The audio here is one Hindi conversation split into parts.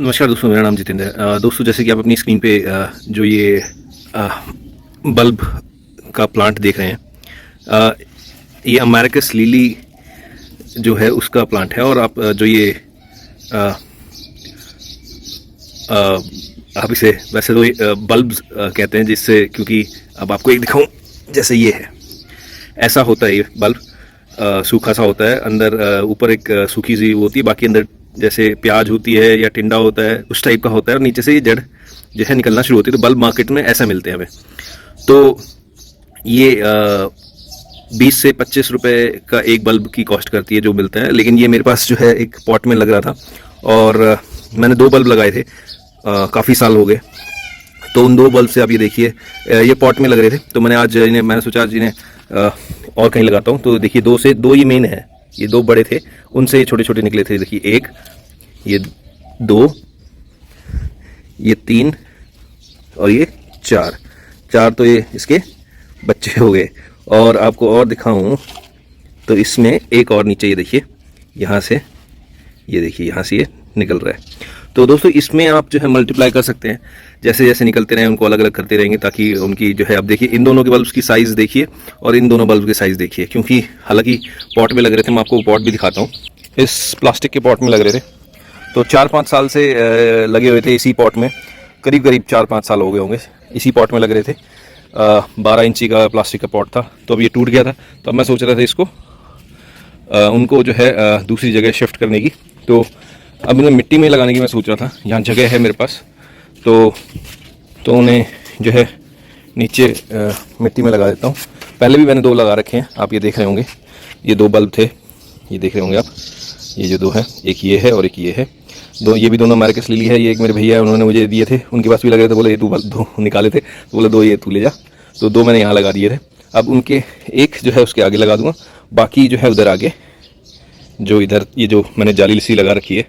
नमस्कार दोस्तों, मेरा नाम जितेंद्र है। दोस्तों, जैसे कि आप अपनी स्क्रीन पे जो ये बल्ब का प्लांट देख रहे हैं, अ, ये अमेरिकस लिली जो है उसका प्लांट है। और आप जो ये अ, अ, आप इसे वैसे तो बल्ब्स कहते हैं, जिससे क्योंकि अब आपको एक दिखाऊं, जैसे ये है, ऐसा होता है ये बल्ब। सूखा सा होता है अंदर, ऊपर एक सूखी सी वो होती है, बाकी अंदर जैसे प्याज होती है या टिंडा होता है उस टाइप का होता है, और नीचे से ये जड़ जो है निकलना शुरू होती है। तो बल्ब मार्केट में ऐसा मिलते हैं हमें। तो ये 20 से 25 रुपए का एक बल्ब की कॉस्ट करती है जो मिलता है। लेकिन ये मेरे पास जो है एक पॉट में लग रहा था, और मैंने 2 बल्ब लगाए थे, काफ़ी साल हो गए। तो उन 2 बल्ब से आप ये देखिए, ये पॉट में लग रहे थे, तो मैंने सोचा आज इन्हें और कहीं लगाता हूँ। तो देखिए, 2 ये मेन है, ये 2 बड़े थे, उनसे ये छोटे छोटे निकले थे। देखिए, एक, ये 2, ये 3 और ये 4। 4 तो ये इसके बच्चे हो गए। और आपको और दिखाऊं तो इसमें एक और नीचे, ये देखिए, यहाँ से, ये देखिए, यहाँ से ये निकल रहा है। तो दोस्तों, इसमें आप जो है मल्टीप्लाई कर सकते हैं, जैसे जैसे निकलते रहें उनको अलग अलग करते रहेंगे, ताकि उनकी जो है, आप देखिए इन दोनों के बल्ब की साइज़ देखिए और इन दोनों बल्ब की साइज़ देखिए। क्योंकि हालांकि पॉट में लग रहे थे, मैं आपको पॉट भी दिखाता हूँ। इस प्लास्टिक के पॉट में लग रहे थे, तो 4-5 साल से लगे हुए थे इसी पॉट में। करीब करीब 4-5 साल हो गए होंगे इसी पॉट में लग रहे थे। 12 इंची का प्लास्टिक का पॉट था, तो अब ये टूट गया था। तो अब मैं सोच रहा था इसको उनको जो है दूसरी जगह शिफ्ट करने की। तो अब इन्हें मिट्टी में लगाने की मैं सोच रहा था। यहाँ जगह है मेरे पास, तो उन्हें जो है नीचे मिट्टी में लगा देता हूँ। पहले भी मैंने 2 लगा रखे हैं, आप ये देख रहे होंगे। ये 2 बल्ब थे, ये देख रहे होंगे आप, ये जो 2 है, एक ये है और एक ये है। ये भी दोनों अमेरिकस लिली है। ये एक मेरे भैया है, उन्होंने मुझे दिए थे, उनके पास भी लग रहे थे। बोले ये 2 निकाले थे, तो बोले 2 ये तू ले जा। तो 2 मैंने यहाँ लगा दिए थे। अब उनके एक जो है उसके आगे लगा दूंगा, बाकी जो है उधर आगे, जो इधर ये जो मैंने जाली सी लगा रखी है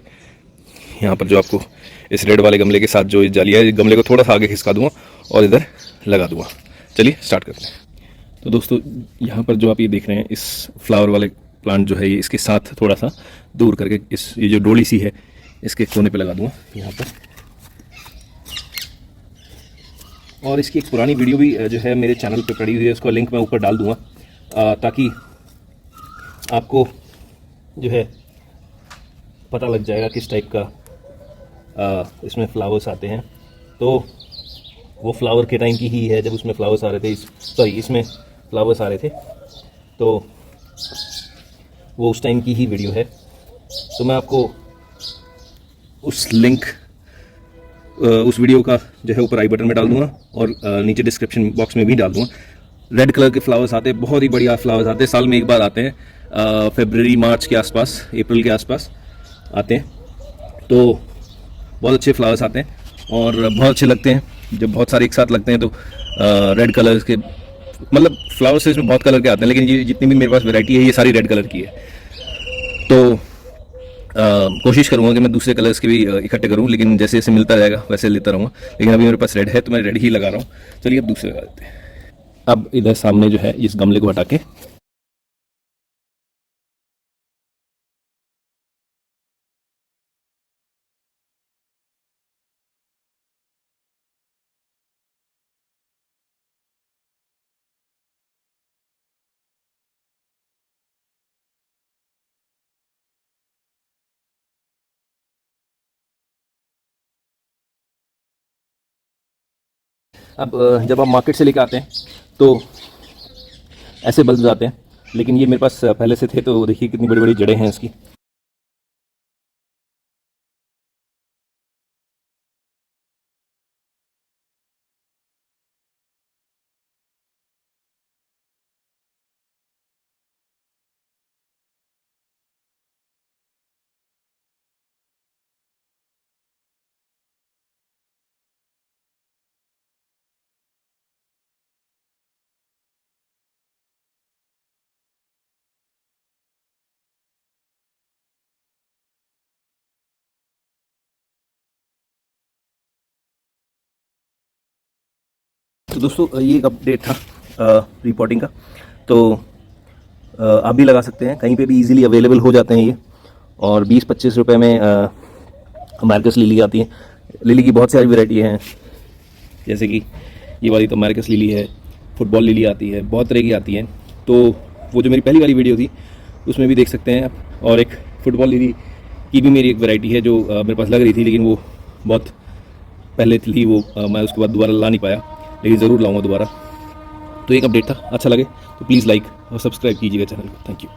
यहाँ पर, जो आपको इस रेड वाले गमले के साथ जो जाली है, गमले को थोड़ा सा आगे खिसका दूंगा और इधर लगा दूंगा। चलिए स्टार्ट करते हैं। तो दोस्तों, यहाँ पर जो आप ये देख रहे हैं, इस फ्लावर वाले प्लांट जो है, ये इसके साथ थोड़ा सा दूर करके ये जो डोली सी है, इसके कोने पे लगा दूंगा यहाँ पर। और इसकी एक पुरानी वीडियो भी जो है मेरे चैनल पे पड़ी हुई है, उसका लिंक मैं ऊपर डाल दूंगा, ताकि आपको जो है पता लग जाएगा किस टाइप का इसमें फ्लावर्स आते हैं। तो वो फ्लावर के टाइम की ही है, जब उसमें फ्लावर्स आ रहे थे, इसमें फ्लावर्स आ रहे थे, तो वो उस टाइम की ही वीडियो है। तो मैं आपको उस लिंक, उस वीडियो का जो है ऊपर आई बटन में डाल दूंगा, और नीचे डिस्क्रिप्शन बॉक्स में भी डाल दूंगा। रेड कलर के फ्लावर्स आते हैं, बहुत ही बढ़िया फ्लावर्स आते हैं, साल में एक बार आते हैं। फरवरी मार्च के आसपास, अप्रैल के आसपास आते हैं। तो बहुत अच्छे फ्लावर्स आते हैं और बहुत अच्छे लगते हैं जब बहुत सारे एक साथ लगते हैं। तो रेड कलर के, मतलब फ्लावर्स इसमें बहुत कलर के आते हैं, लेकिन ये जितनी भी मेरे पास वैरायटी है, ये सारी रेड कलर की है। तो कोशिश करूँगा कि मैं दूसरे कलर्स के भी इकट्ठे करूँ, लेकिन जैसे जैसे मिलता रहेगा वैसे लेता रहूँगा। लेकिन अभी मेरे पास रेड है, तो मैं रेड ही लगा रहा हूँ। चलिए अब दूसरे लगा देते हैं। अब इधर सामने जो है, इस गमले को हटा के अब जब आप मार्केट से लेकर आते हैं तो ऐसे बल्ब आते हैं, लेकिन ये मेरे पास पहले से थे। तो देखिए कितनी बड़ी बड़ी जड़ें हैं इसकी। तो दोस्तों, ये एक अपडेट था रिपोर्टिंग का। तो आप भी लगा सकते हैं, कहीं पे भी इजीली अवेलेबल हो जाते हैं ये, और 20-25 रुपए में अमेरिकस लिली आती है। लिली की बहुत सारी वैरायटी हैं, जैसे कि ये वाली तो अमेरिकस लिली है, फुटबॉल लिली आती है, बहुत तरह की आती हैं। तो वो जो मेरी पहली वाली वीडियो थी उसमें भी देख सकते हैं आप। और एक फुटबॉल लिली की भी मेरी एक वैरायटी है जो मेरे पास लग रही थी, लेकिन वो बहुत पहले थी, वो मैं उसके बाद दोबारा ला नहीं पाया, लेकिन ज़रूर लाऊंगा दोबारा। तो एक अपडेट था, अच्छा लगे तो प्लीज़ लाइक और सब्सक्राइब कीजिएगा चैनल को। Thank you.